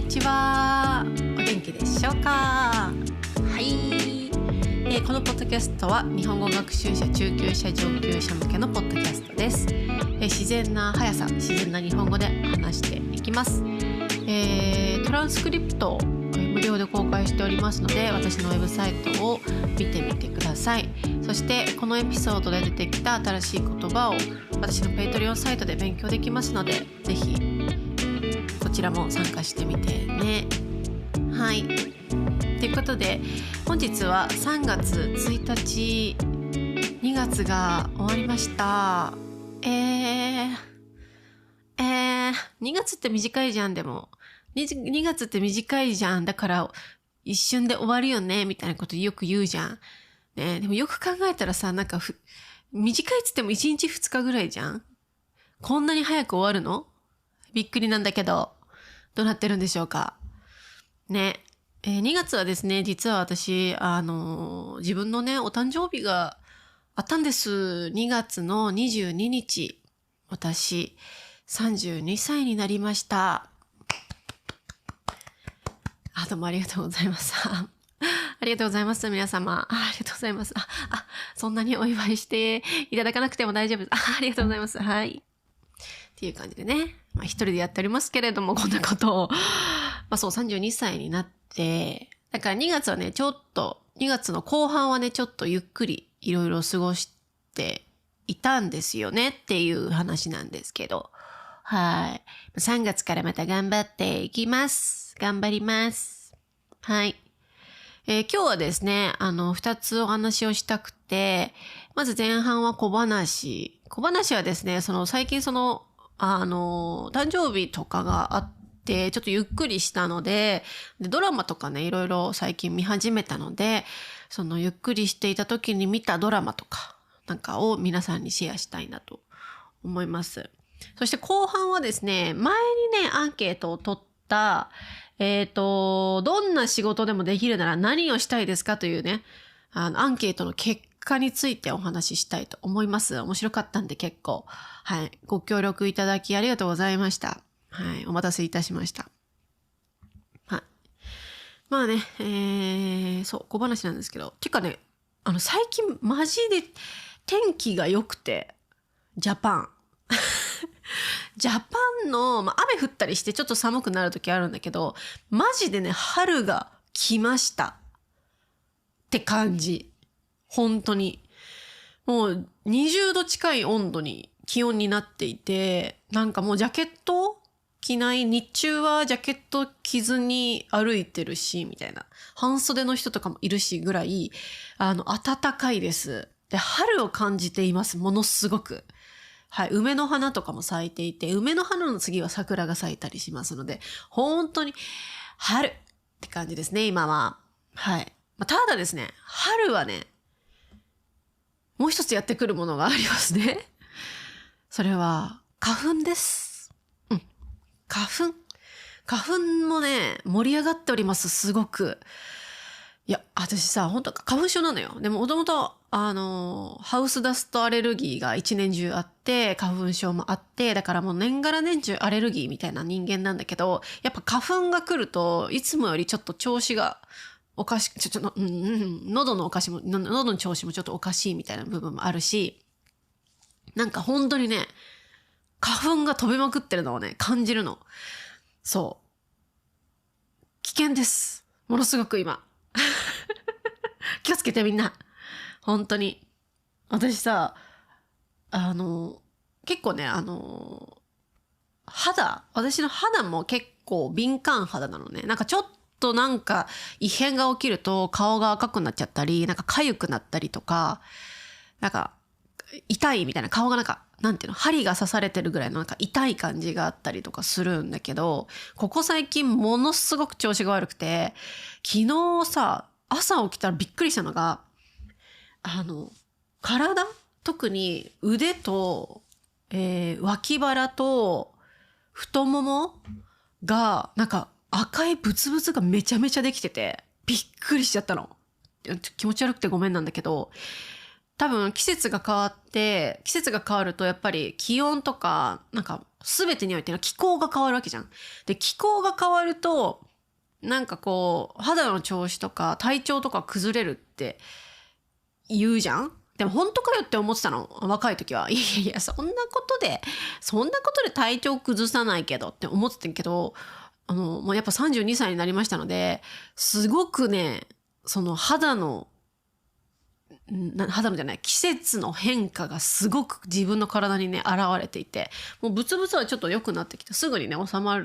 にちは。お元気でしょうか。はい、このポッドキャストは日本語学習者、中級者、上級者向けのポッドキャストです。自然な速さ、自然な日本語で話していきます。トランスクリプト無料で公開しておりますので、私のウェブサイトを見てみてください。そしてこのエピソードで出てきた新しい言葉を私のペイトリオンサイトで勉強できますので、ぜひこちらも参加してみてね。はい、ということで本日は3月1日、2月が終わりました。2月って短いじゃん。でも2月って短いじゃん。だから一瞬で終わるよねみたいなことよく言うじゃん、ね。でもよく考えたらさ、なんか短いっつっても1日2日ぐらいじゃん。こんなに早く終わるの？びっくりなんだけど、どうなってるんでしょうかね。2月はですね、実は私自分のねお誕生日があったんです。2月の22日、私32歳になりました。どうもありがとうございます。ありがとうございます、皆様。ありがとうございます。そんなにお祝いしていただかなくても大丈夫です。ありがとうございます。はい。っていう感じでね。一人でやっておりますけれども、こんなことを。そう、32歳になって、だから2月はね、2月の後半はね、ちょっとゆっくりいろいろ過ごしていたんですよねっていう話なんですけど。はい。3月からまた頑張っていきます。頑張ります。はい。今日はですね、2つお話をしたくて、まず前半は小話。小話はですね、最近誕生日とかがあって、ちょっとゆっくりしたので、ドラマとかね、いろいろ最近見始めたので、ゆっくりしていた時に見たドラマとか、なんかを皆さんにシェアしたいなと思います。そして後半はですね、前にね、アンケートを取った、どんな仕事でもできるなら何をしたいですかというね、アンケートの結果についてお話ししたいと思います。面白かったんで結構。はい。ご協力いただきありがとうございました。はい。お待たせいたしました。はい。まあね、そう、小話なんですけど。てかね、最近マジで天気が良くて、ジャパンの、雨降ったりしてちょっと寒くなる時あるんだけど、マジでね、春が来ましたって感じ。本当に。もう20度近い気温になっていて、なんかもうジャケット着ない、日中はジャケット着ずに歩いてるし、みたいな。半袖の人とかもいるしぐらい、暖かいです。で、春を感じています。ものすごく。はい。梅の花とかも咲いていて、梅の花の次は桜が咲いたりしますので、本当に春って感じですね、今は。はい。ただですね、春はね、もう一つやってくるものがありますね。それは、花粉です。花粉もね、盛り上がっております、すごく。いや、私さ、本当花粉症なのよ。でも、もともと、ハウスダストアレルギーが一年中あって、花粉症もあって、だからもう年がら年中アレルギーみたいな人間なんだけど、やっぱ花粉が来ると、いつもよりちょっと調子がおかしく、喉の調子もちょっとおかしいみたいな部分もあるし、なんか本当にね、花粉が飛びまくってるのをね、感じるの。そう。危険です。ものすごく今。気をつけてみんな。本当に。私さ、結構ね、私の肌も結構敏感肌なのね。なんかちょっとなんか異変が起きると顔が赤くなっちゃったり、なんか痒くなったりとか、なんか痛いみたいな、顔がなんか、なんていうの、針が刺されてるぐらいのなんか痛い感じがあったりとかするんだけど、ここ最近ものすごく調子が悪くて、昨日さ、朝起きたらびっくりしたのが、特に腕と、脇腹と太ももがなんか赤いブツブツがめちゃめちゃできててびっくりしちゃったの。気持ち悪くてごめんなんだけど、多分季節が変わるとやっぱり気温とか、なんか全てにおいての気候が変わるわけじゃん。で、気候が変わると、なんかこう、肌の調子とか体調とか崩れるって言うじゃん。でも本当かよって思ってたの。若い時は。いやいや、そんなことで体調崩さないけどって思ってたけど、もうやっぱ32歳になりましたので、すごくね、その肌のじゃない、季節の変化がすごく自分の体にね、現れていて、もうブツブツはちょっと良くなってきて、すぐにね、収ま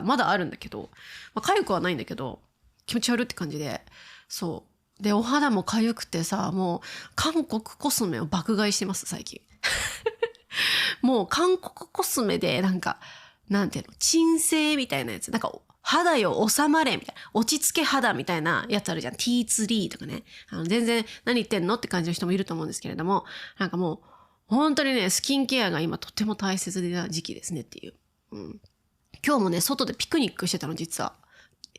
まだあるんだけど、まあ、痒くはないんだけど、気持ち悪いって感じで、そう。で、お肌も痒くてさ、もう、韓国コスメを爆買いしてます、最近。もう、韓国コスメで、なんか、なんていうの、鎮静みたいなやつ、なんか、肌よ収まれみたいな、落ち着け肌みたいなやつあるじゃん。ティーツリーとかね。全然何言ってんのって感じの人もいると思うんですけれども、なんかもう、本当にね、スキンケアが今とても大切な時期ですねっていう。うん。今日もね、外でピクニックしてたの、実は。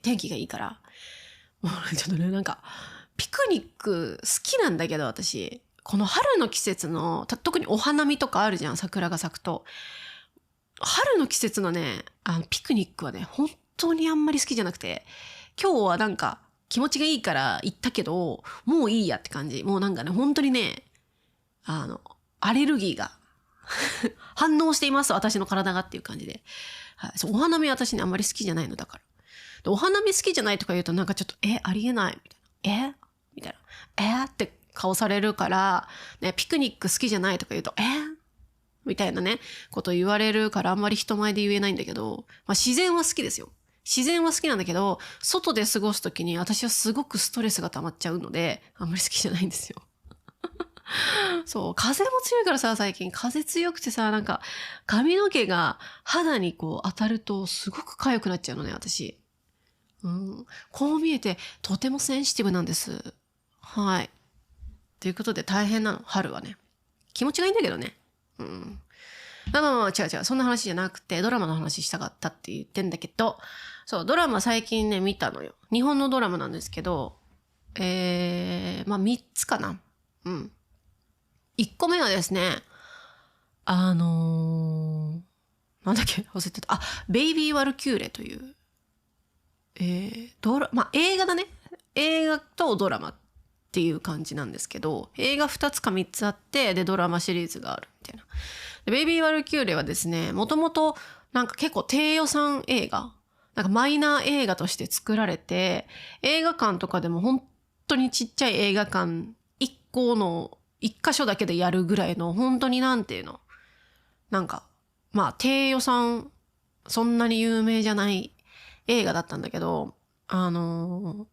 天気がいいから。もうちょっとね、なんか、ピクニック好きなんだけど、私。この春の季節の、特にお花見とかあるじゃん、桜が咲くと。春の季節のね、ピクニックはね、本当にあんまり好きじゃなくて、今日はなんか気持ちがいいから行ったけど、もういいやって感じ。もうなんかね、本当にね、アレルギーが反応しています、私の体がっていう感じで。はい、そう、お花見私ね、あんまり好きじゃないのだから。で、お花見好きじゃないとか言うとなんかちょっと、ありえないみたいな。みたいな。って顔されるから、ね、ピクニック好きじゃないとか言うと、みたいなね、こと言われるからあんまり人前で言えないんだけど、まあ自然は好きですよ。自然は好きなんだけど、外で過ごすときに私はすごくストレスが溜まっちゃうので、あんまり好きじゃないんですよ。そう、風も強いからさ、最近風強くてさ、なんか髪の毛が肌にこう当たるとすごく痒くなっちゃうのね、私。うん。こう見えてとてもセンシティブなんです。はい。ということで大変なの、春はね。気持ちがいいんだけどね。うん。まあ違う。そんな話じゃなくて、ドラマの話したかったって言ってんだけど、そう、ドラマ最近ね、見たのよ。日本のドラマなんですけど、まあ3つかな。うん。1個目はですね、なんだっけ忘れてた。ベイビー・ワルキューレという、まあ映画だね。映画とドラマっていう感じなんですけど、映画2つか3つあって、で、ドラマシリーズがあるみたいな。ベイビー・ワルキューレはですね、もともとなんか結構低予算映画、なんかマイナー映画として作られて、映画館とかでも本当にちっちゃい映画館一箇所だけでやるぐらいの、本当になんていうの、なんか、まあ低予算、そんなに有名じゃない映画だったんだけど、思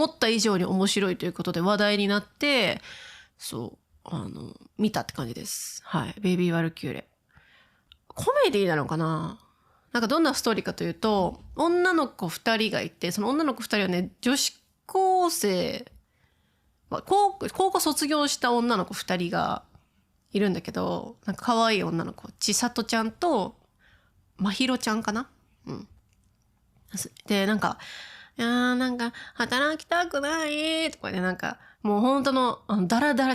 った以上に面白いということで話題になって、そう、見たって感じです。はい。ベイビー・ワルキューレ。コメディなのかな。なんかどんなストーリーかというと、女の子二人がいて、その女の子二人はね、女子高生、高校卒業した女の子二人がいるんだけど、なんか可愛い女の子、ちさとちゃんと、まひろちゃんかな。うん。で、なんか、なんか、働きたくないとかで、なんか、もう本当の、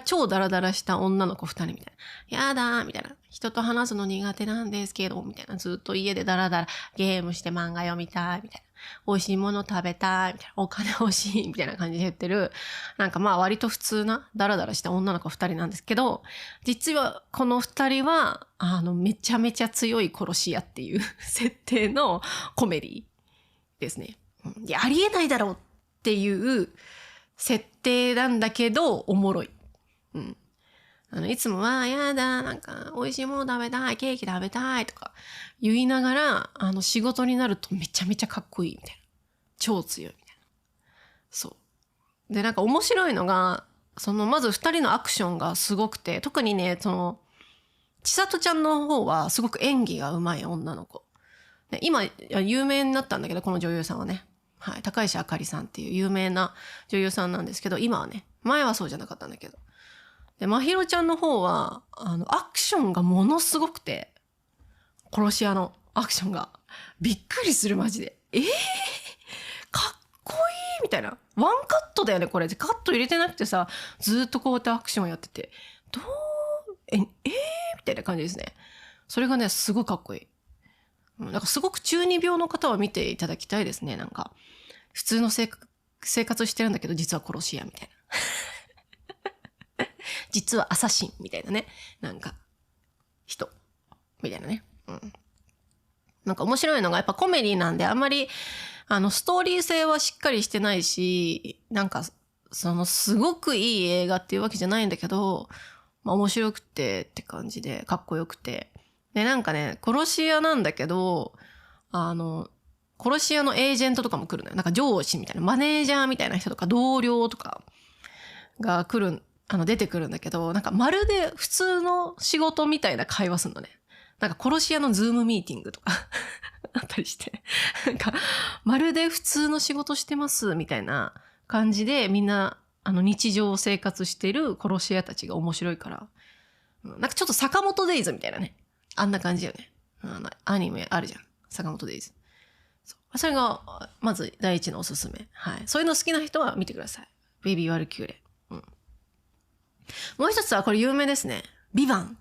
超ダラダラした女の子二人みたいな。やだーみたいな。人と話すの苦手なんですけど、みたいな。ずっと家でダラダラゲームして漫画読みたい、みたいな。美味しいもの食べたい、みたいな。お金欲しい、みたいな感じで言ってる。なんかまあ割と普通なダラダラした女の子二人なんですけど、実はこの二人は、めちゃめちゃ強い殺し屋っていう設定のコメディですね。いや、ありえないだろうっていう設定なんだけど、おもろい。うん。いつもは、やだ、なんか、美味しいもの食べたい、ケーキ食べたいとか言いながら、仕事になるとめちゃめちゃかっこいいみたいな。超強いみたいな。そう。で、なんか面白いのが、まず二人のアクションがすごくて、特にね、ちさとちゃんの方はすごく演技が上手い女の子。で今、有名になったんだけど、この女優さんはね。はい。高石あかりさんっていう有名な女優さんなんですけど、今はね、前はそうじゃなかったんだけど。で、まひろちゃんの方は、アクションがものすごくて、殺し屋のアクションが。びっくりする、マジで。かっこいいみたいな。ワンカットだよね、これ。カット入れてなくてさ、ずっとこうやってアクションやってて、みたいな感じですね。それがね、すごいかっこいい。なんかすごく中二病の方は見ていただきたいですね。なんか、普通の生活してるんだけど、実は殺し屋みたいな。実はアサシンみたいなね。なんか、人。みたいなね。なんか面白いのがやっぱコメディなんで、あんまり、ストーリー性はしっかりしてないし、なんか、すごくいい映画っていうわけじゃないんだけど、まあ面白くてって感じで、かっこよくて。で、なんかね、殺し屋なんだけど、殺し屋のエージェントとかも来るのよ。なんか上司みたいな、マネージャーみたいな人とか、同僚とかが出てくるんだけど、なんかまるで普通の仕事みたいな会話するのね。なんか殺し屋のズームミーティングとかあったりして、なんかまるで普通の仕事してますみたいな感じでみんな日常生活してる殺し屋たちが面白いから、なんかちょっと坂本デイズみたいなね、あんな感じよね。アニメあるじゃん、坂本デイズ。それがまず第一のおすすめ。はい、そういうの好きな人は見てください。ベイビー・ワルキューレ。もう一つはこれ有名ですね。ビバン。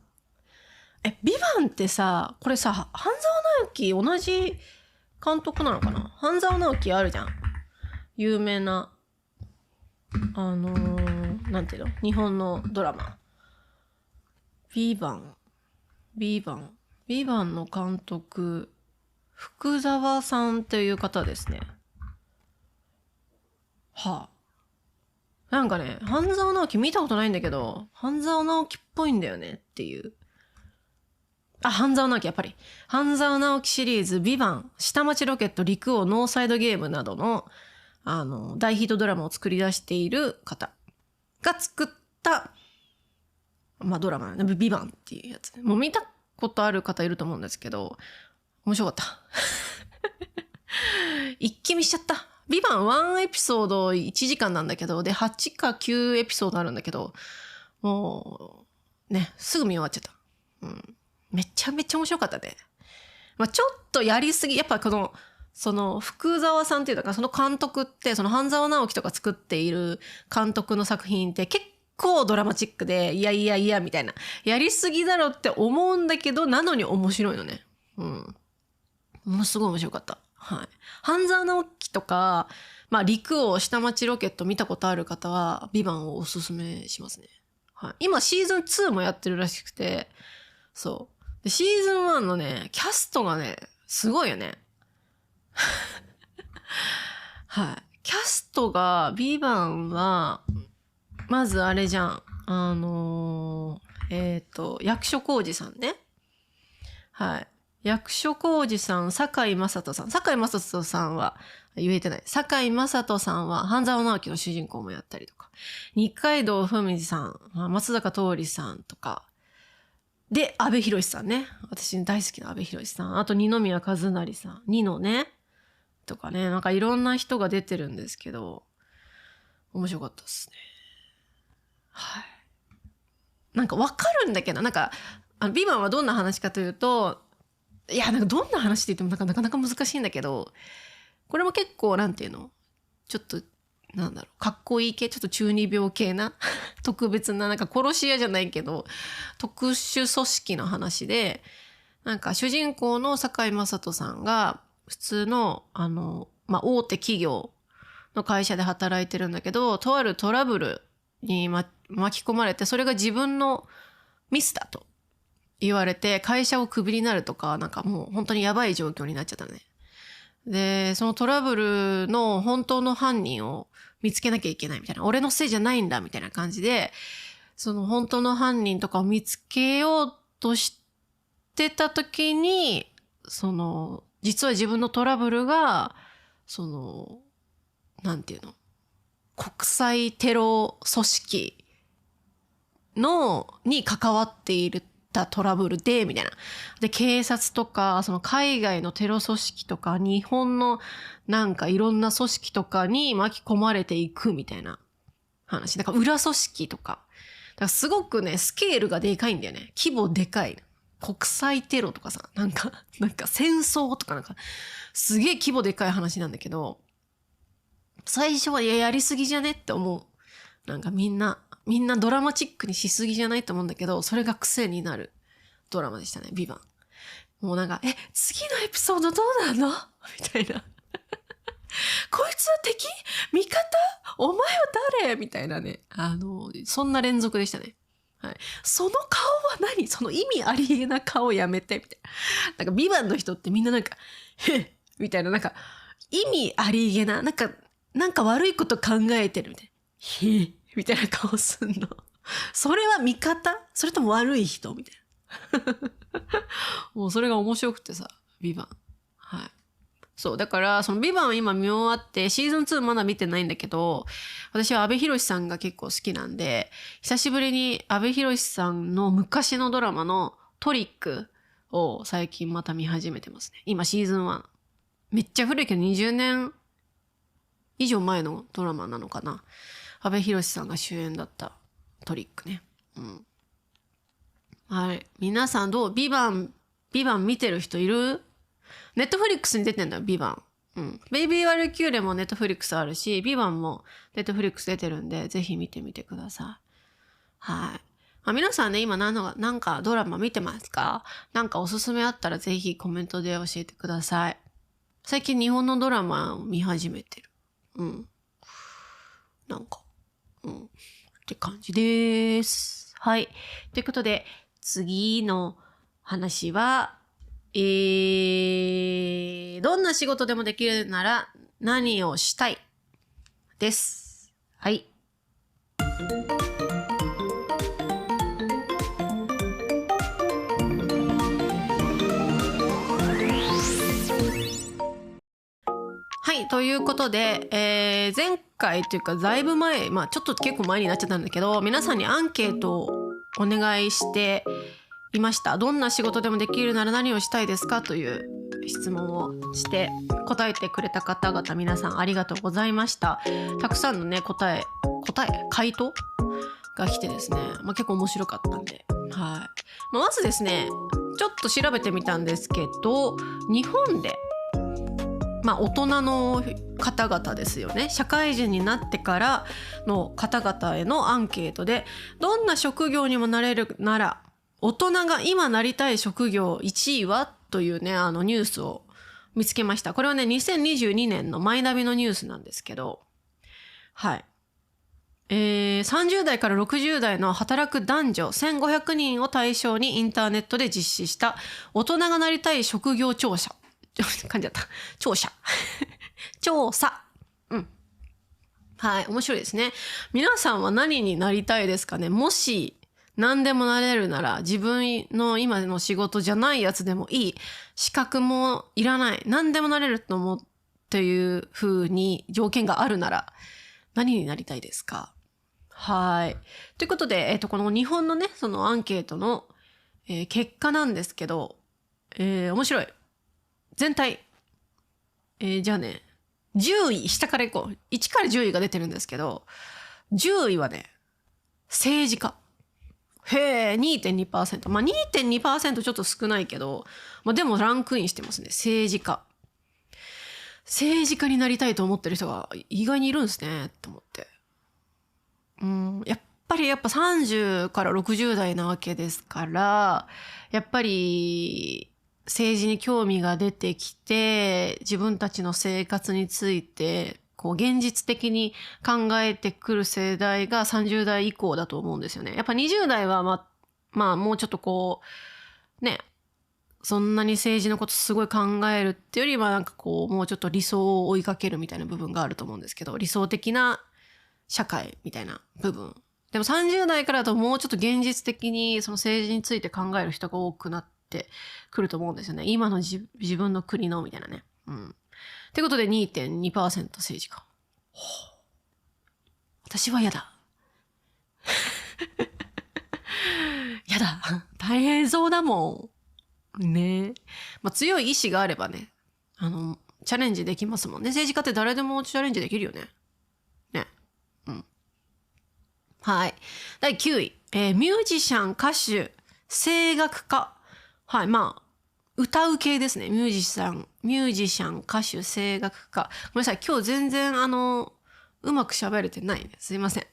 ビバンってさ、これさ、半沢直樹同じ監督なのかな？半沢直樹あるじゃん。有名な、なんていうの？日本のドラマ。ビバンの監督、福沢さんという方ですね。はあ。なんかね、半沢直樹見たことないんだけど、半沢直樹っぽいんだよねっていう。半沢直樹、やっぱり。半沢直樹シリーズ、ビバン、下町ロケット、陸王、ノーサイドゲームなどの、大ヒットドラマを作り出している方が作った、ドラマ、ビバンっていうやつ。もう見たことある方いると思うんですけど、面白かった。一気見しちゃった。ビバン1エピソード1時間なんだけど、で、8か9エピソードあるんだけど、もう、ね、すぐ見終わっちゃった。めちゃめちゃ面白かったね。ちょっとやりすぎ、やっぱ福沢さんっていうか、その監督って、その半沢直樹とか作っている監督の作品って結構ドラマチックで、いや、みたいな。やりすぎだろって思うんだけど、なのに面白いのね。ものすごい面白かった。はい。半沢直樹とか、陸王、下町ロケット見たことある方は、ビバンをおすすめしますね。はい。今シーズン2もやってるらしくて、そう。でシーズン1のね、キャストがね、すごいよね。はい。キャストが、ビバンは、まずあれじゃん。役所広司さんね。はい。役所広司さん、堺雅人さん。堺雅人さんは、言えてない。堺雅人さんは、半沢直樹の主人公もやったりとか。二階堂ふみさん、松坂桃李さんとか。で、阿部寛さんね。私大好きな阿部寛さん。あと、二宮和也さん。二のね。とかね。なんかいろんな人が出てるんですけど、面白かったですね。はい。なんかわかるんだけど、なんか、ビバンはどんな話かというと、いや、なんかどんな話って言ってもなかなか難しいんだけど、これも結構、なんていうの？ちょっと、なんだろう、かっこいい系、ちょっと中二病系な、特別な、なんか殺し屋じゃないけど、特殊組織の話で、なんか主人公の堺雅人さんが、普通の、大手企業の会社で働いてるんだけど、とあるトラブルに、巻き込まれて、それが自分のミスだと言われて、会社をクビになるとか、なんかもう本当にやばい状況になっちゃったね。で、そのトラブルの本当の犯人を見つけなきゃいけないみたいな。俺のせいじゃないんだみたいな感じで、その本当の犯人とかを見つけようとしてた時に、実は自分のトラブルが、なんていうの？国際テロ組織に関わっているトラブルで、みたいな。で、警察とか、その海外のテロ組織とか、日本のなんかいろんな組織とかに巻き込まれていくみたいな話。だから裏組織とか。だからすごくね、スケールがでかいんだよね。規模でかい。国際テロとかさ、なんか戦争とかなんか、すげえ規模でかい話なんだけど、最初はやりすぎじゃねって思う。なんかみんなドラマチックにしすぎじゃないと思うんだけど、それが癖になるドラマでしたね、ビバン。もうなんか、次のエピソードどうなのみたいな。こいつは敵？味方？お前は誰？みたいなね。そんな連続でしたね。はい。その顔は何？その意味ありげな顔やめて、みたいな。なんか、ビバンの人ってみんななんか、みたいな、なんか、意味ありげな、なんか悪いこと考えてるみたいな。みたいな顔すんの。それは味方？それとも悪い人？みたいな。もうそれが面白くてさ、ビバン。はい。そう。だから、そのビバン今見終わって、シーズン2まだ見てないんだけど、私は阿部寛さんが結構好きなんで、久しぶりに阿部寛さんの昔のドラマのトリックを最近また見始めてますね。今シーズン1。めっちゃ古いけど20年以上前のドラマなのかな。阿部寛さんが主演だったトリックね。うん。はい。皆さんどう？ビバン見てる人いる？ネットフリックスに出てんだよ、ビバン。うん。ベイビーワルキューレもネットフリックスあるし、ビバンもネットフリックス出てるんで、ぜひ見てみてください。はい。皆さんね、今なんかドラマ見てますか？なんかおすすめあったらぜひコメントで教えてください。最近日本のドラマを見始めてる。うん。なんか、って感じです。はい。ということで、次の話は、どんな仕事でもできるなら何をしたいです。はい。はい。ということで、前回というかだいぶ前、ちょっと結構前になっちゃったんだけど、皆さんにアンケートをお願いしていました。どんな仕事でもできるなら何をしたいですかという質問をして答えてくれた方々皆さんありがとうございました。たくさんのね回答が来てですね、結構面白かったんで、はい。まずですね、ちょっと調べてみたんですけど、日本で大人の方々ですよね。社会人になってからの方々へのアンケートで、どんな職業にもなれるなら大人が今なりたい職業1位はというね、ニュースを見つけました。これはね、2022年のマイナビのニュースなんですけど、はい。30代から60代の働く男女1500人を対象にインターネットで実施した大人がなりたい職業調査。噛んじゃった。調査。調査。うん。はい、面白いですね。皆さんは何になりたいですかね？もし何でもなれるなら、自分の今の仕事じゃないやつでもいい。資格もいらない。何でもなれると思うっていう風に条件があるなら、何になりたいですか？はい。ということで、この日本のね、そのアンケートの、結果なんですけど、面白い。全体。じゃあね、10位、下からいこう。1から10位が出てるんですけど、10位はね、政治家。へー、2.2%。2.2% ちょっと少ないけど、でもランクインしてますね。政治家。政治家になりたいと思ってる人が意外にいるんですね、って思って。やっぱ30から60代なわけですから、やっぱり政治に興味が出てきて、自分たちの生活について、現実的に考えてくる世代が30代以降だと思うんですよね。やっぱ20代はもうちょっとね、そんなに政治のことすごい考えるってよりはもうちょっと理想を追いかけるみたいな部分があると思うんですけど、理想的な社会みたいな部分。でも30代からだともうちょっと現実的にその政治について考える人が多くなってくると思うんですよね。今の自分の国のみたいなね。ってことで 2.2% 政治家。私は嫌だ。嫌だ。大変そうだもん。ね。強い意志があればね、チャレンジできますもんね。政治家って誰でもチャレンジできるよね。ね。はい。第9位。ミュージシャン、歌手、声楽家。はい。歌う系ですね。ミュージシャン、歌手、声楽家。ごめんなさい。今日全然うまく喋れてないね。すいません。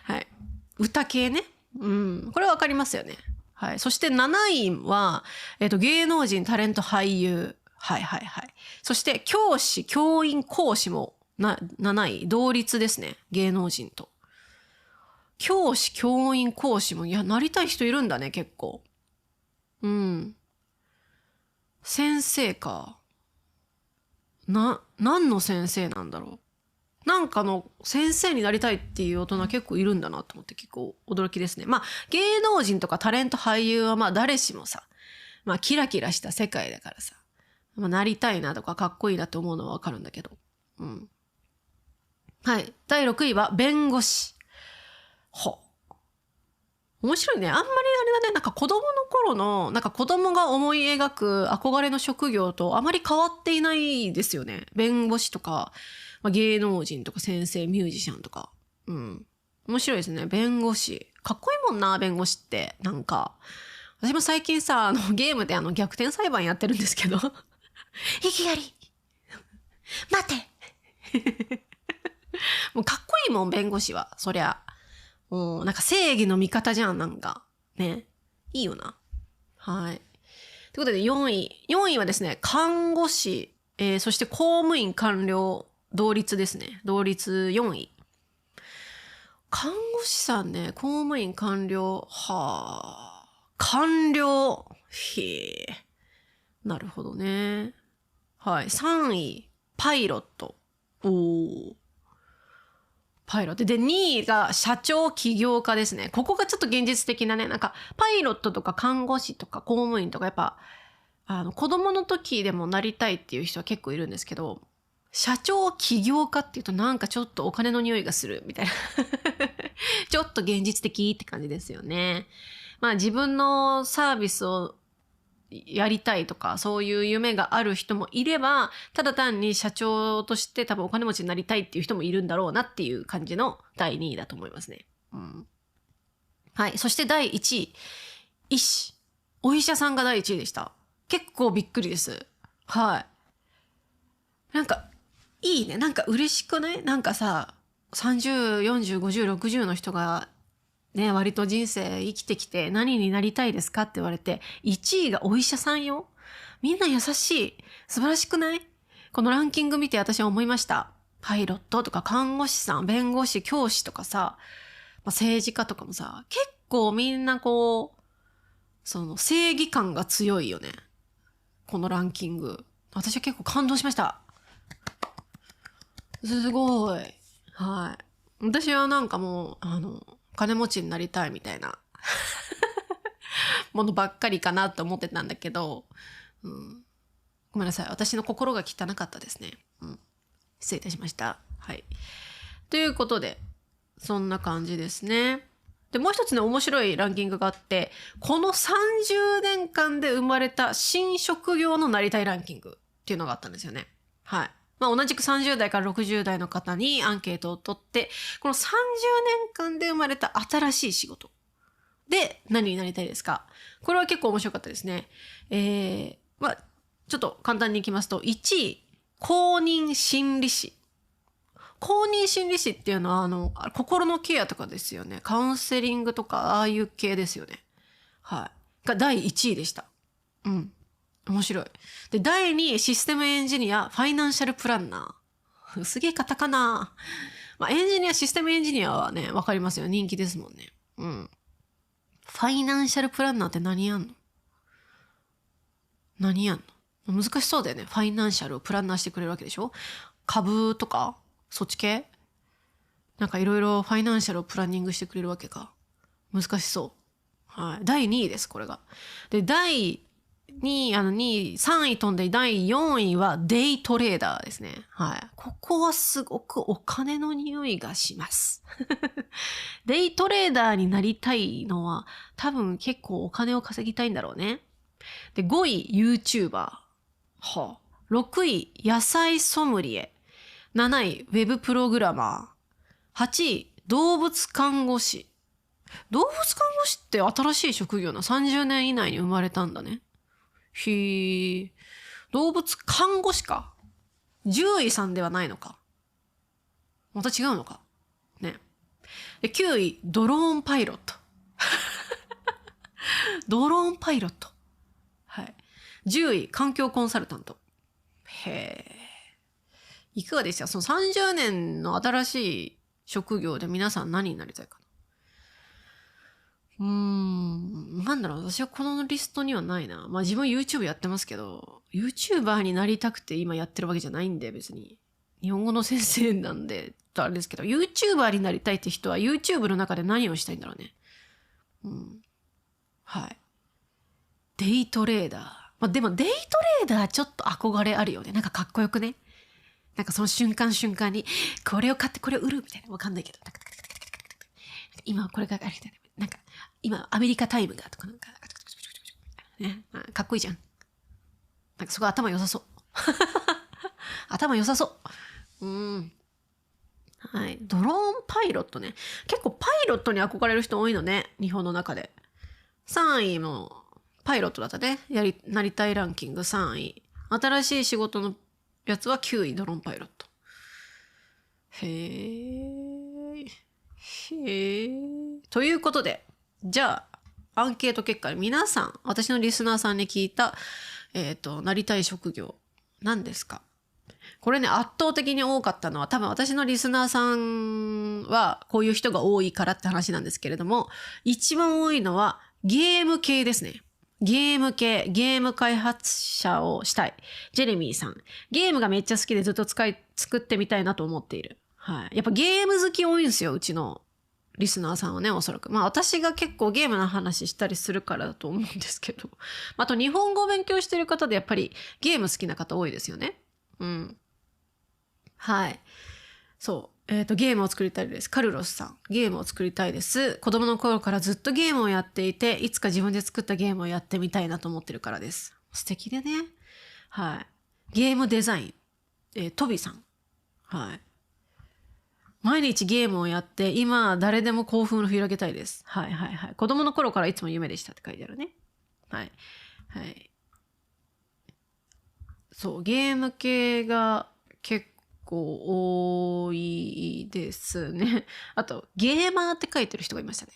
はい。歌系ね。うん。これわかりますよね。はい。そして7位は、芸能人、タレント、俳優。はいはいはい。そして教師、教員、講師も7位。同率ですね。芸能人と。教師、教員、講師も、いや、なりたい人いるんだね、結構。うん。先生か。何の先生なんだろう。なんかの先生になりたいっていう大人結構いるんだなと思って結構驚きですね。まあ芸能人とかタレント俳優はまあ誰しもさ、まあキラキラした世界だからさ、まあ、なりたいなとかかっこいいなって思うのはわかるんだけど。うん。はい。第6位は弁護士。面白いね。あんまりあれだね、なんか子供の頃の、なんか子供が思い描く憧れの職業とあまり変わっていないですよね。弁護士とか、まあ、芸能人とか先生、ミュージシャンとか。うん。面白いですね。弁護士。かっこいいもんな、弁護士って。なんか。私も最近さ、ゲームで逆転裁判やってるんですけど。いきなり待てもうかっこいいもん、弁護士は。そりゃ。なんか正義の味方じゃん、なんか。ね。いいよな。はい。ということで4位。4位はですね、看護師、そして公務員官僚、同率ですね。同率4位。看護師さんね、公務員官僚、はあ、官僚、へえ。なるほどね。はい。3位、パイロット。おー。パイロット。で、2位が社長起業家ですね。ここがちょっと現実的なね、なんか、パイロットとか看護師とか公務員とか、やっぱ、子供の時でもなりたいっていう人は結構いるんですけど、社長起業家っていうとなんかちょっとお金の匂いがするみたいな。ちょっと現実的って感じですよね。まあ自分のサービスをやりたいとか、そういう夢がある人もいれば、ただ単に社長として多分お金持ちになりたいっていう人もいるんだろうなっていう感じの第2位だと思いますね。うん、はい。そして第1位。医師。お医者さんが第1位でした。結構びっくりです。はい。なんか、いいね。なんか嬉しくない？なんかさ、30、40、50、60の人がね、割と人生生きてきて何になりたいですかって言われて、1位がお医者さんよ。みんな優しい。素晴らしくない？このランキング見て私は思いました。パイロットとか看護師さん、弁護士、教師とかさ、政治家とかもさ、結構みんなこう、その正義感が強いよね。このランキング。私は結構感動しました。すごい。はい。私はなんかもう、金持ちになりたいみたいなものばっかりかなと思ってたんだけど、うん、ごめんなさい。私の心が汚かったですね。うん、失礼いたしました。はい。ということで、そんな感じですね。で、もう一つね、面白いランキングがあって、この30年間で生まれた新職業のなりたいランキングっていうのがあったんですよね。はい。まあ同じく30代から60代の方にアンケートを取って、この30年間で生まれた新しい仕事で何になりたいですか？これは結構面白かったですね。まあちょっと簡単にいきますと、1位、公認心理師。公認心理師っていうのは、心のケアとかですよね。カウンセリングとか、ああいう系ですよね。はい。が第1位でした。うん。面白い。で、第2位、システムエンジニア、ファイナンシャルプランナー。すげえカタカナ。まあ、エンジニア、システムエンジニアはね、わかりますよ。人気ですもんね。うん。ファイナンシャルプランナーって何やんの？何やんの？難しそうだよね。ファイナンシャルをプランナーしてくれるわけでしょ？株とかそっち系？なんかいろいろファイナンシャルをプランニングしてくれるわけか。難しそう。はい。第2位です、これが。で、第2位、2位、3位飛んで第4位はデイトレーダーですね。はい。ここはすごくお金の匂いがします。デイトレーダーになりたいのは多分結構お金を稼ぎたいんだろうね。で、5位、YouTuber。はあ、6位、野菜ソムリエ。7位、ウェブプログラマー。8位、動物看護師。動物看護師って新しい職業な。30年以内に生まれたんだね。動物看護師か。獣医さんではないのか。また違うのか。ね。で、9位、ドローンパイロット。ドローンパイロット。はい。10位、環境コンサルタント。へえ。いかがでした？その30年の新しい職業で皆さん何になりたいかな。なんだろう、私はこのリストにはないな。まあ自分 YouTube やってますけど、YouTuber になりたくて今やってるわけじゃないんで、別に。日本語の先生なんで、あれですけど、YouTuber になりたいって人は YouTube の中で何をしたいんだろうね。はい。デイトレーダー。まあでもデイトレーダーちょっと憧れあるよね。なんかかっこよくね。なんかその瞬間瞬間に、これを買ってこれを売るみたいな。わかんないけど。今これがあるみたいな。なんか、今アメリカタイムがとかなんか、ね、かっこいいじゃん。なんかすごい頭良さそう。頭良さそう。はい。ドローンパイロットね。結構パイロットに憧れる人多いのね。日本の中で。3位もパイロットだったね。なりたいランキング3位。新しい仕事のやつは9位、ドローンパイロット。へえ。ということで、じゃあ、アンケート結果、皆さん、私のリスナーさんに聞いた、なりたい職業、何ですか？これね、圧倒的に多かったのは、多分私のリスナーさんは、こういう人が多いからって話なんですけれども、一番多いのは、ゲーム系ですね。ゲーム系、ゲーム開発者をしたい。ジェレミーさん。ゲームがめっちゃ好きでずっと作ってみたいなと思っている。はい。やっぱゲーム好き多いんですよ、うちのリスナーさんはね、おそらく。まあ私が結構ゲームの話したりするからだと思うんですけど。あと日本語を勉強してる方でやっぱりゲーム好きな方多いですよね。はい。そう。ゲームを作りたいです。カルロスさん。ゲームを作りたいです。子供の頃からずっとゲームをやっていて、いつか自分で作ったゲームをやってみたいなと思ってるからです。素敵でね。はい。ゲームデザイン。トビさん。はい。毎日ゲームをやって、今誰でも興奮を広げたいです。はいはいはい。子供の頃からいつも夢でしたって書いてあるね。はい。はい。そう、ゲーム系が結構多いですね。あと、ゲーマーって書いてる人がいましたね。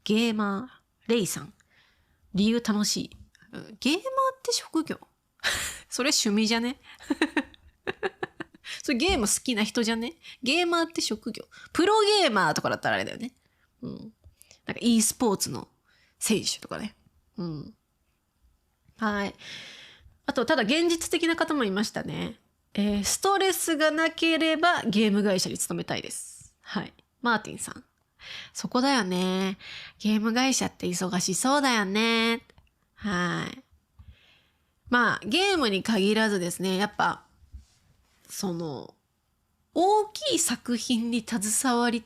ゲーマー、レイさん。理由楽しい。ゲーマーって職業それ趣味じゃねそれゲーム好きな人じゃね？ゲーマーって職業。プロゲーマーとかだったらあれだよね。なんか e スポーツの選手とかね。はい。あと、ただ現実的な方もいましたね。ストレスがなければゲーム会社に勤めたいです。はい。マーティンさん。そこだよね。ゲーム会社って忙しそうだよね。はい。まあ、ゲームに限らずですね、やっぱ、大きい作品に携わり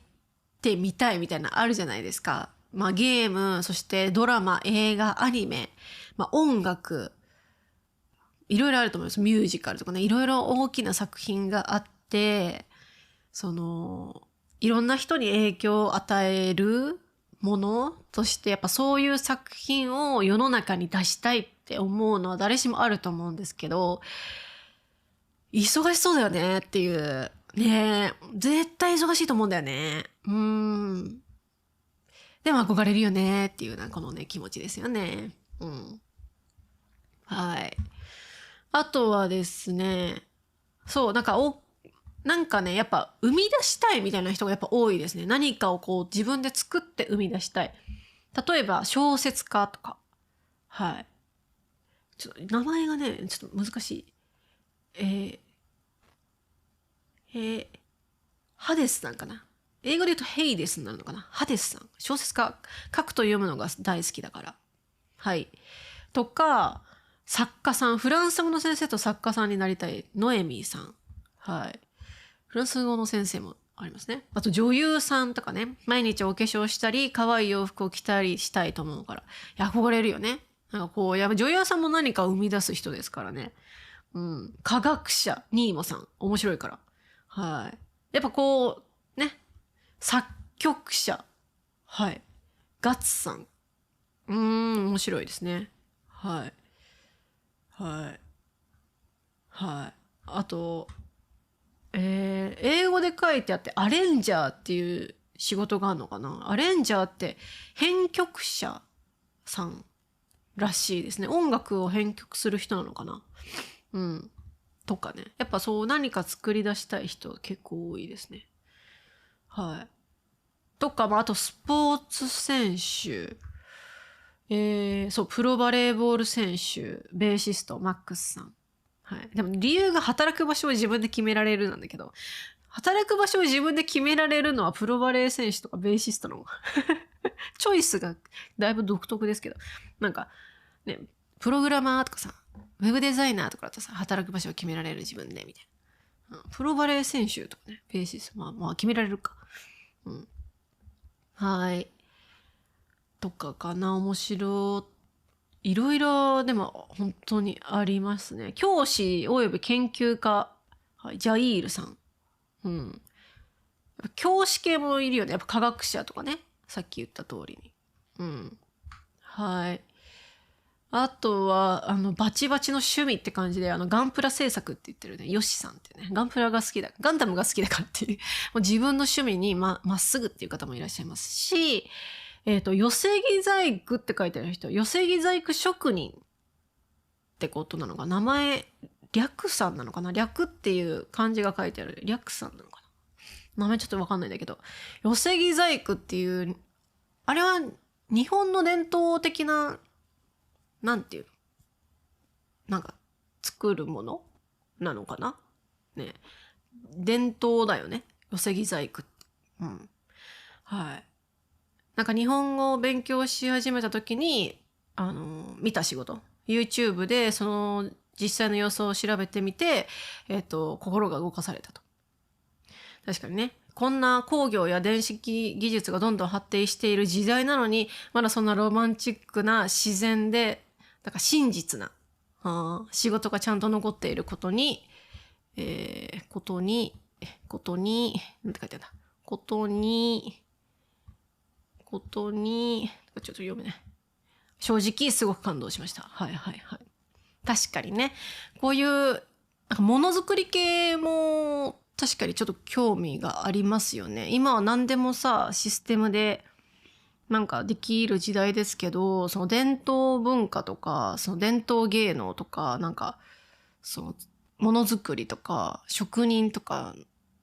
てみたいみたいなあるじゃないですか。まあゲーム、そしてドラマ、映画、アニメ、まあ音楽、いろいろあると思います。ミュージカルとかね、いろいろ大きな作品があって、いろんな人に影響を与えるものとして、やっぱそういう作品を世の中に出したいって思うのは誰しもあると思うんですけど、忙しそうだよねっていう。ねえ、絶対忙しいと思うんだよね。でも憧れるよねっていうこのね、気持ちですよね。はい。あとはですね、そう、なんかね、やっぱ生み出したいみたいな人がやっぱ多いですね。何かをこう自分で作って生み出したい。例えば小説家とか。はい。ちょっと名前がね、ちょっと難しい。えー、えー、ハデスさんかな。英語で言うとヘイデスになるのかな。ハデスさん。小説家。書くと読むのが大好きだから。はい。とか、作家さん。フランス語の先生と作家さんになりたい。ノエミーさん。はい。フランス語の先生もありますね。あと女優さんとかね。毎日お化粧したり、可愛い洋服を着たりしたいと思うから。憧れるよね。なんかこう、女優さんも何かを生み出す人ですからね。科学者、ニーモさん。面白いから。はい。やっぱこう、ね。作曲者。はい。ガッツさん。面白いですね。はい。はい。はい。あと、英語で書いてあってアレンジャーっていう仕事があるのかな。アレンジャーって編曲者さんらしいですね。音楽を編曲する人なのかな。うん。とかね。やっぱそう何か作り出したい人結構多いですね。はい。とか、あとスポーツ選手。そう、プロバレーボール選手、ベーシスト、マックスさん。はい。でも理由が働く場所を自分で決められるなんだけど、働く場所を自分で決められるのはプロバレー選手とかベーシストのチョイスがだいぶ独特ですけど、なんかね、プログラマーとかさ、ウェブデザイナーとかだとさ、働く場所を決められる自分でみたいな。プロバレー選手とかね、ベーシスト、まあ決められるか。うん。はい。とかかな、面白いろいろでも本当にありますね。教師および研究家、はい、ジャイールさん。うん。教師系もいるよね。やっぱ科学者とかね。さっき言った通りに。うん。はい。あとは、バチバチの趣味って感じで、ガンプラ制作って言ってるね、ヨシさんってね、ガンプラが好きだ、ガンダムが好きだからっていう、もう自分の趣味にまっすぐっていう方もいらっしゃいますし、寄せ木細工って書いてある人、寄せ木細工職人ってことなのか、名前、略さんなのかな、略っていう漢字が書いてある、略さんなのかな、名前ちょっとわかんないんだけど、寄せ木細工っていう、あれは日本の伝統的な、なんていうの、なんか作るものなのかなね。伝統だよね。寄せ木細工。うん。はい。なんか日本語を勉強し始めた時に、見た仕事。YouTube でその実際の様子を調べてみて、心が動かされたと。確かにね。こんな工業や電子技術がどんどん発展している時代なのに、まだそんなロマンチックな自然で、だから真実な、仕事がちゃんと残っていることに、なんて書いてあるんだ。ことに、ちょっと読めない。正直すごく感動しました。はいはいはい。確かにね、こういう、なんかものづくり系も確かにちょっと興味がありますよね。今は何でもさ、システムでなんかできる時代ですけど、その伝統文化とか、その伝統芸能とか、なんか、そのものづくりとか、職人とか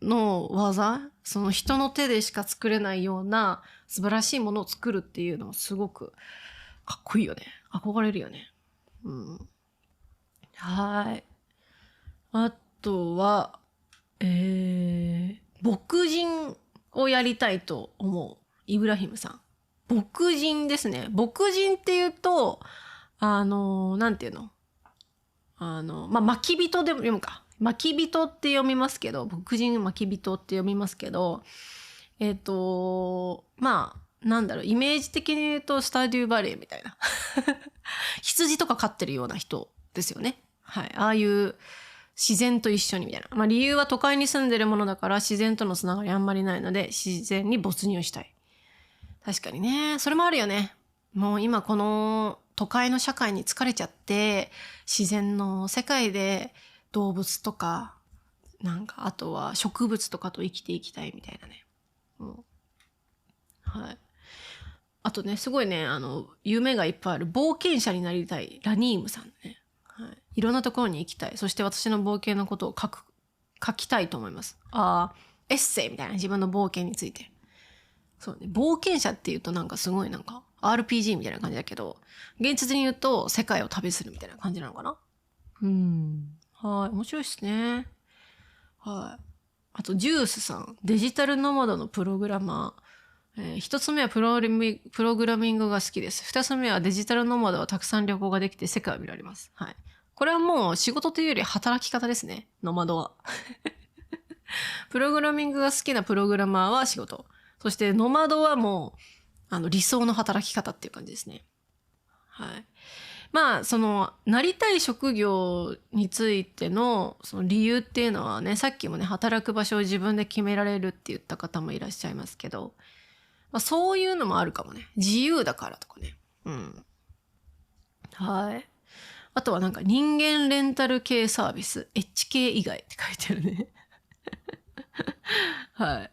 の技、その人の手でしか作れないような素晴らしいものを作るっていうのはすごくかっこいいよね。憧れるよね。うん。はい。あとは、牧人をやりたいと思う。イブラヒムさん。牧人ですね。牧人っていうと、なんていうの巻き人でも読むか。巻き人って読みますけど、牧人巻き人って読みますけど、なんだろう、イメージ的に言うと、スタデューバレーみたいな。羊とか飼ってるような人ですよね。はい。ああいう自然と一緒にみたいな。理由は都会に住んでるものだから自然とのつながりあんまりないので、自然に没入したい。確かにね。それもあるよね。もう今この都会の社会に疲れちゃって、自然の世界で動物とか、なんかあとは植物とかと生きていきたいみたいなね。うん、はい。あとね、すごいね、夢がいっぱいある冒険者になりたいラニームさんね。はい。いろんなところに行きたい。そして私の冒険のことを書きたいと思います。エッセイみたいな自分の冒険について。そうね。冒険者っていうとなんかすごいなんか RPG みたいな感じだけど、現実に言うと世界を旅するみたいな感じなのかな。はい。面白いですね。はい。あと、ジュースさん。デジタルノマドのプログラマー。一つ目はプログラミングが好きです。二つ目はデジタルノマドはたくさん旅行ができて世界を見られます。はい。これはもう仕事というより働き方ですね。ノマドは。プログラミングが好きなプログラマーは仕事。そしてノマドはもう、理想の働き方っていう感じですね。はい。なりたい職業についての、その理由っていうのはね、さっきもね、働く場所を自分で決められるって言った方もいらっしゃいますけど、そういうのもあるかもね。自由だからとかね。うん。はい。あとはなんか人間レンタル系サービス、HK 以外って書いてあるね。はい。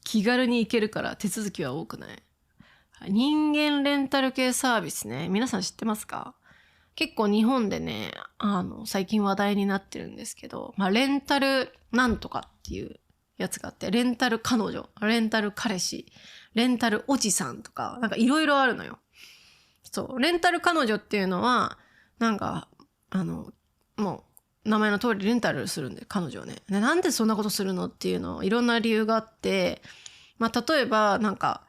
気軽に行けるから手続きは多くない。人間レンタル系サービスね。皆さん知ってますか？結構日本でね、最近話題になってるんですけど、レンタルなんとかっていうやつがあって、レンタル彼女、レンタル彼氏、レンタルおじさんとか、なんかいろいろあるのよ。そう、レンタル彼女っていうのは、なんか、もう、名前の通りレンタルするんで、彼女をね。で、なんでそんなことするのっていうの、いろんな理由があって、例えば、なんか、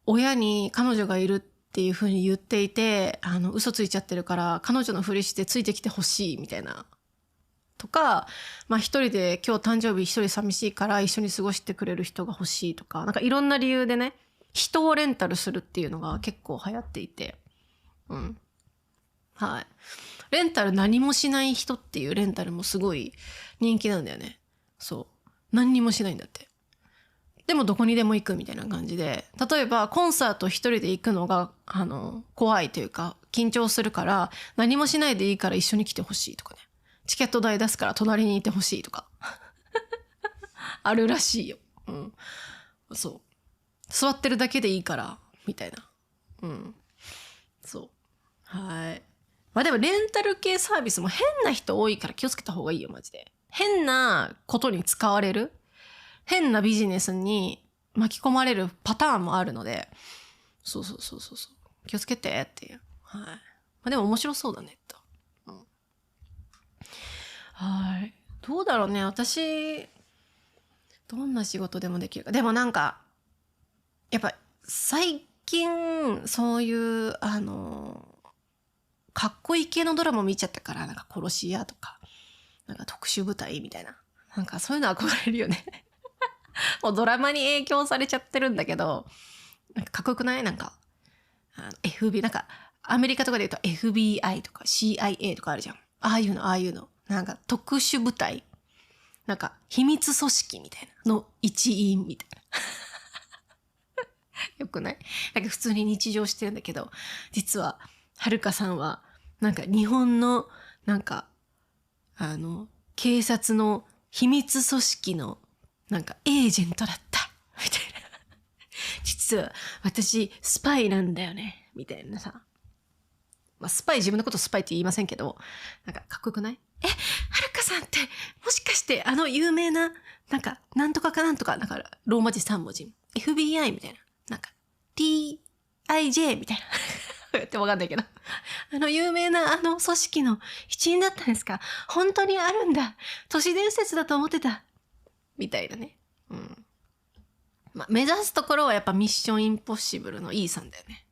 親に彼女がいるっていう風に言っていて、嘘ついちゃってるから、彼女のふりしてついてきてほしいみたいな。とか、一人で今日誕生日一人寂しいから一緒に過ごしてくれる人が欲しいとか、なんかいろんな理由でね、人をレンタルするっていうのが結構流行っていて、うん。はい。レンタル何もしない人っていうレンタルもすごい人気なんだよね。そう。何にもしないんだって。でもどこにでも行くみたいな感じで、例えばコンサート一人で行くのが、怖いというか、緊張するから、何もしないでいいから一緒に来てほしいとかね。チケット代出すから隣にいてほしいとか。あるらしいよ。うん。そう。座ってるだけでいいから、みたいな。うん。そう。はい。でもレンタル系サービスも変な人多いから気をつけた方がいいよ、マジで。変なことに使われる。変なビジネスに巻き込まれるパターンもあるので、そう。気をつけてっていう。はい。でも面白そうだね、と。うん、はい。どうだろうね。私、どんな仕事でもできるか。でもなんか、やっぱ最近、そういう、かっこいい系のドラマ見ちゃったから、なんか殺し屋とか、なんか特殊部隊みたいな。なんかそういうの憧れるよね。もうドラマに影響されちゃってるんだけど、なんかかっこよくない？なんか、FBI、なんか、アメリカとかで言うと FBI とか CIA とかあるじゃん。ああいうの。なんか特殊部隊。なんか秘密組織みたいなの一員みたいな。よくない？なんか普通に日常してるんだけど、実は、はるかさんは、なんか日本の、なんか、警察の秘密組織の、なんかエージェントだった。みたいな。実は、私、スパイなんだよね。みたいなさ。スパイ、自分のことスパイって言いませんけど、なんかかっこよくない？はるかさんって、もしかして有名な、なんか、なんとかかなんとか、だから、ローマ字3文字。FBI みたいな。なんか、TIJ みたいな。ってわかんないけど。有名な組織の一員だったんですか？本当にあるんだ。都市伝説だと思ってた。みたいなね。うん。目指すところはやっぱミッションインポッシブルの E さんだよね。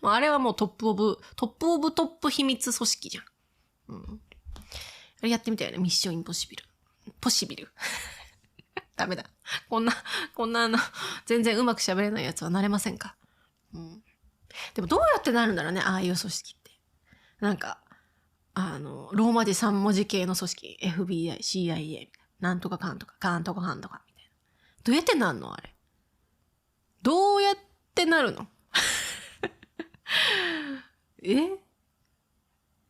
あれはもうトップオブトップ秘密組織じゃん。うん。あれやってみたよね。ミッションインポッシブル。ポッシビル。ダメだ。こんな全然うまく喋れないやつはなれませんか？うん。でもどうやってなるんだろうね、ああいう組織って。なんか、ローマ字3文字系の組織、FBI、CIA、なんとかかんとか、かんとかかんとか、みたいな。どうやってなんのあれ。どうやってなるの？警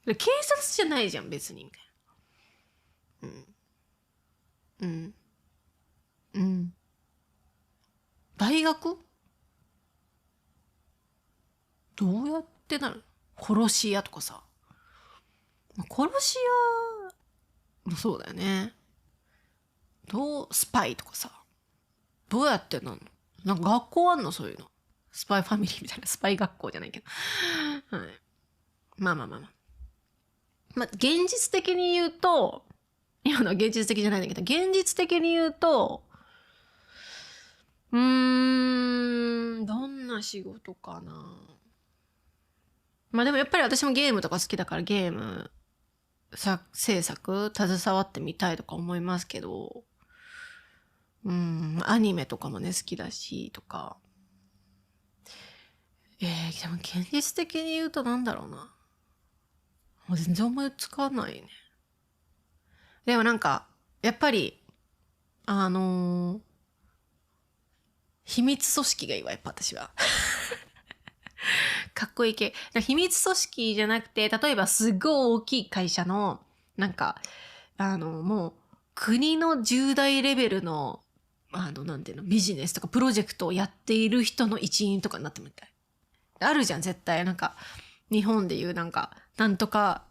察じゃないじゃん、別に、みたいな。うん。うん。大学？どうやってなる？殺し屋とかさ。殺し屋もそうだよね。スパイとかさ。どうやってなんの？なんか学校あんの？そういうの。スパイファミリーみたいな。スパイ学校じゃないけど。はい。まあ。現実的に言うと、今のは現実的じゃないんだけど、現実的に言うと、どんな仕事かな。でもやっぱり私もゲームとか好きだからゲーム制作携わってみたいとか思いますけど、アニメとかもね好きだしとか。でも現実的に言うとなんだろうな。もう全然思いつかないね。でもなんかやっぱり秘密組織がいいわ、やっぱ私は。かっこいい系。秘密組織じゃなくて、例えばすごい大きい会社の、なんか、もう、国の重大レベルのなんていうの、ビジネスとかプロジェクトをやっている人の一員とかになってみたい。あるじゃん、絶対。なんか日本でいうなんかなんとか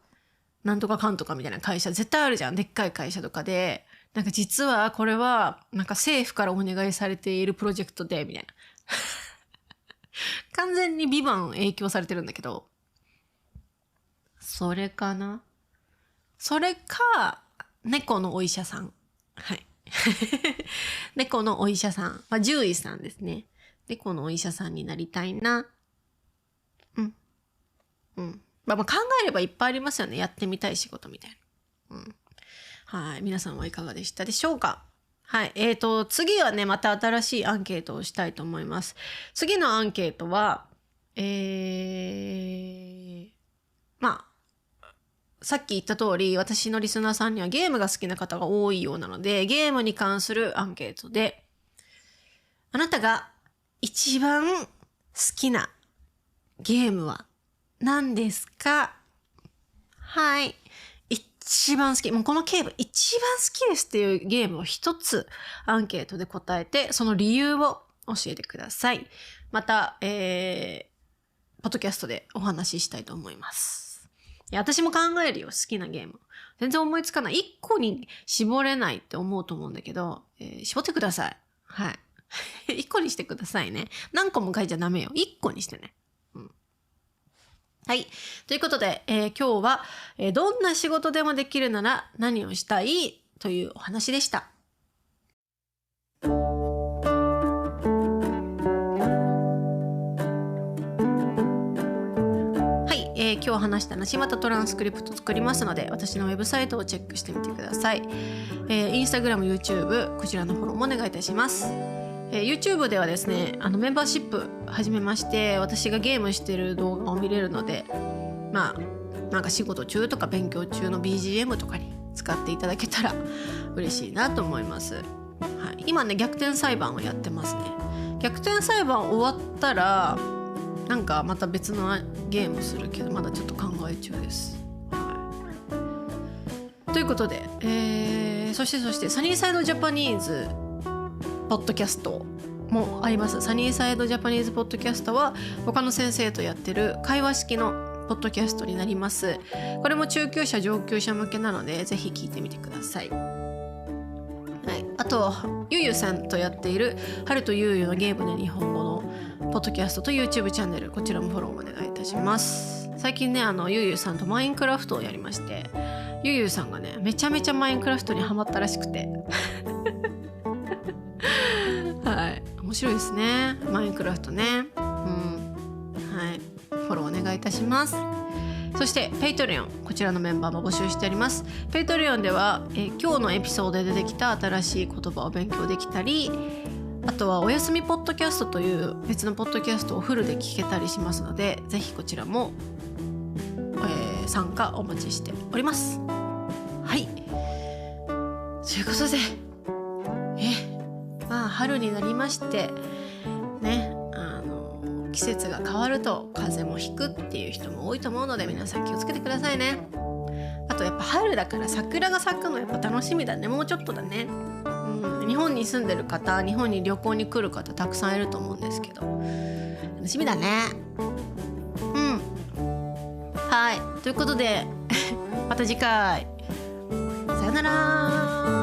かんとかみたいな会社絶対あるじゃん。でっかい会社とかで、なんか実はこれはなんか政府からお願いされているプロジェクトでみたいな。完全にビバン影響されてるんだけど、それかな。それか猫のお医者さん。はい。猫のお医者さん、獣医さんですね。猫のお医者さんになりたいな。考えればいっぱいありますよね。やってみたい仕事みたいな。はい。皆さんはいかがでしたでしょうか。はい。次はね、また新しいアンケートをしたいと思います。次のアンケートは、さっき言った通り、私のリスナーさんにはゲームが好きな方が多いようなので、ゲームに関するアンケートで、あなたが一番好きなゲームは何ですか？はい。一番好き。もうこのゲーム一番好きですっていうゲームを一つアンケートで答えて、その理由を教えてください。また、ポッドキャストでお話ししたいと思います。いや、私も考えるよ、好きなゲーム。全然思いつかない。一個に絞れないって思うと思うんだけど、絞ってください。はい。一個にしてくださいね。何個も書いちゃダメよ。一個にしてね。はい。ということで、今日は、どんな仕事でもできるなら何をしたいというお話でした。はい。今日話した話またトランスクリプト作りますので、私のウェブサイトをチェックしてみてください。インスタグラム、YouTube、こちらのフォローもお願いいたします。YouTube ではですね、メンバーシップ始めまして、私がゲームしてる動画を見れるので、なんか仕事中とか勉強中の BGM とかに使っていただけたら嬉しいなと思います。はい、今ね、逆転裁判をやってますね。逆転裁判終わったら、なんかまた別のゲームするけど、まだちょっと考え中です。はい、ということで、そしてサニーサイドジャパニーズポッドキャストもあります。サニーサイドジャパニーズポッドキャストは他の先生とやってる会話式のポッドキャストになります。これも中級者上級者向けなのでぜひ聞いてみてください。はい、あとゆうゆうさんとやっている春とゆうゆうのゲームで日本語のポッドキャストと YouTube チャンネル、こちらもフォローお願いいたします。最近ね、ゆうゆうさんとマインクラフトをやりまして、ゆうゆうさんがねめちゃめちゃマインクラフトにハマったらしくてはい、面白いですね、マインクラフトね。はい、フォローお願いいたします。そしてペイトリオン、こちらのメンバーも募集しております。ペイトリオンでは、今日のエピソードで出てきた新しい言葉を勉強できたり、あとはおやすみポッドキャストという別のポッドキャストをフルで聞けたりしますので、ぜひこちらも、参加お待ちしております。はい、ということで春になりましてね、季節が変わると風邪もひくっていう人も多いと思うので、皆さん気をつけてくださいね。あとやっぱ春だから桜が咲くのやっぱ楽しみだね。もうちょっとだね。日本に住んでる方、日本に旅行に来る方たくさんいると思うんですけど、楽しみだね。はい、ということでまた次回、さよなら。